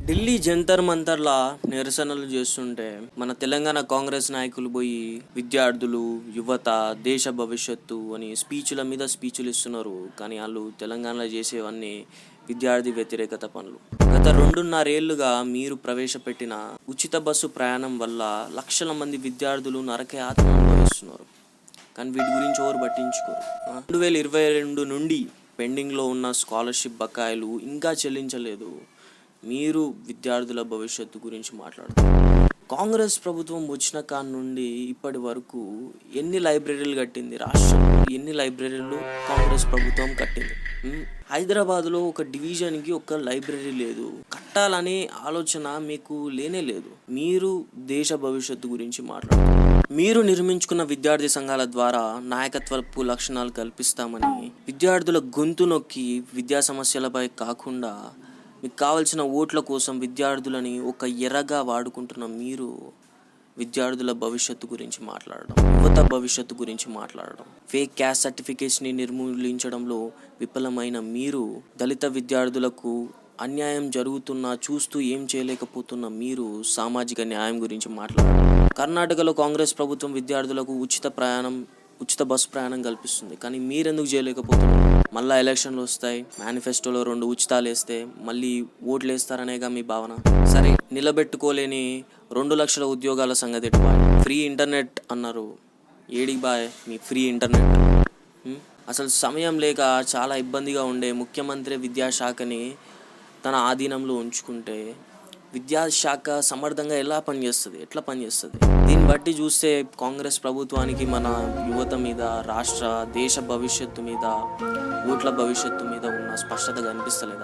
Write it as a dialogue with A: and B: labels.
A: ఢిల్లీ జంతర్ మంతర్లా నిరసనలు చేస్తుంటే మన తెలంగాణ కాంగ్రెస్ నాయకులు పోయి విద్యార్థులు, యువత, దేశ భవిష్యత్తు అని స్పీచ్ల మీద స్పీచ్లు ఇస్తున్నారు. కానీ వాళ్ళు తెలంగాణలో చేసేవన్నీ విద్యార్థి వ్యతిరేకత పనులు. గత 2.5 ఏళ్లుగా మీరు ప్రవేశపెట్టిన ఉచిత బస్సు ప్రయాణం వల్ల లక్షల మంది విద్యార్థులు నరకయాతన అనుభవిస్తున్నారు. కానీ వీటి గురించి ఎవరు పట్టించుకోరు. 2022 నుండి పెండింగ్లో ఉన్న స్కాలర్షిప్ బకాయిలు ఇంకా చెల్లించలేదు. మీరు విద్యార్థుల భవిష్యత్తు గురించి మాట్లాడుతున్నారు. కాంగ్రెస్ ప్రభుత్వం వచ్చిన కాడ నుండి ఇప్పటి వరకు ఎన్ని లైబ్రరీలు కట్టింది? రాష్ట్రంలో ఎన్ని లైబ్రరీలు కాంగ్రెస్ ప్రభుత్వం కట్టింది? హైదరాబాద్లో ఒక డివిజన్కి ఒక లైబ్రరీ లేదు. కట్టాలనే ఆలోచన మీకు లేనే లేదు. మీరు దేశ భవిష్యత్తు గురించి మాట్లాడుతున్నారు. మీరు నిర్మించుకున్న విద్యార్థి సంఘాల ద్వారా నాయకత్వపు లక్షణాలు కల్పిస్తామని విద్యార్థుల గొంతు నొక్కి విద్యా సమస్యలపై కాకుండా మీకు కావాల్సిన ఓట్ల కోసం విద్యార్థులని ఒక ఎరగా వాడుకుంటున్న మీరు విద్యార్థుల భవిష్యత్తు గురించి మాట్లాడడం, యువత భవిష్యత్తు గురించి మాట్లాడడం, ఫేక్ క్యాస్ట్ సర్టిఫికేట్స్ని నిర్మూలించడంలో విఫలమైన మీరు, దళిత విద్యార్థులకు అన్యాయం జరుగుతున్నా చూస్తూ ఏం చేయలేకపోతున్న మీరు సామాజిక న్యాయం గురించి మాట్లాడడం. కర్ణాటకలో కాంగ్రెస్ ప్రభుత్వం విద్యార్థులకు ఉచిత బస్సు ప్రయాణం కల్పిస్తుంది. కానీ మీరెందుకు చేయలేకపోతున్నారు? మళ్ళీ ఎలక్షన్లు వస్తాయి, మేనిఫెస్టోలో 2 ఉచితాలు వేస్తే మళ్ళీ ఓట్లు వేస్తారనేగా మీ భావన. సరే, నిలబెట్టుకోలేని 2 లక్షల ఉద్యోగాల సంగతి ఎటువా? ఫ్రీ ఇంటర్నెట్ అన్నారు. ఏడికి బాయ్ మీ ఫ్రీ ఇంటర్నెట్? అసలు సమయం లేక చాలా ఇబ్బందిగా ఉండే ముఖ్యమంత్రి విద్యాశాఖని తన ఆధీనంలో ఉంచుకుంటే విద్యాశాఖ సమర్థంగా ఎట్లా పనిచేస్తుంది? దీన్ని బట్టి చూస్తే కాంగ్రెస్ ప్రభుత్వానికి మన యువత మీద, రాష్ట్ర దేశ భవిష్యత్తు మీద, ఓట్ల భవిష్యత్తు మీద ఉన్న స్పష్టత కనిపిస్తలేదా?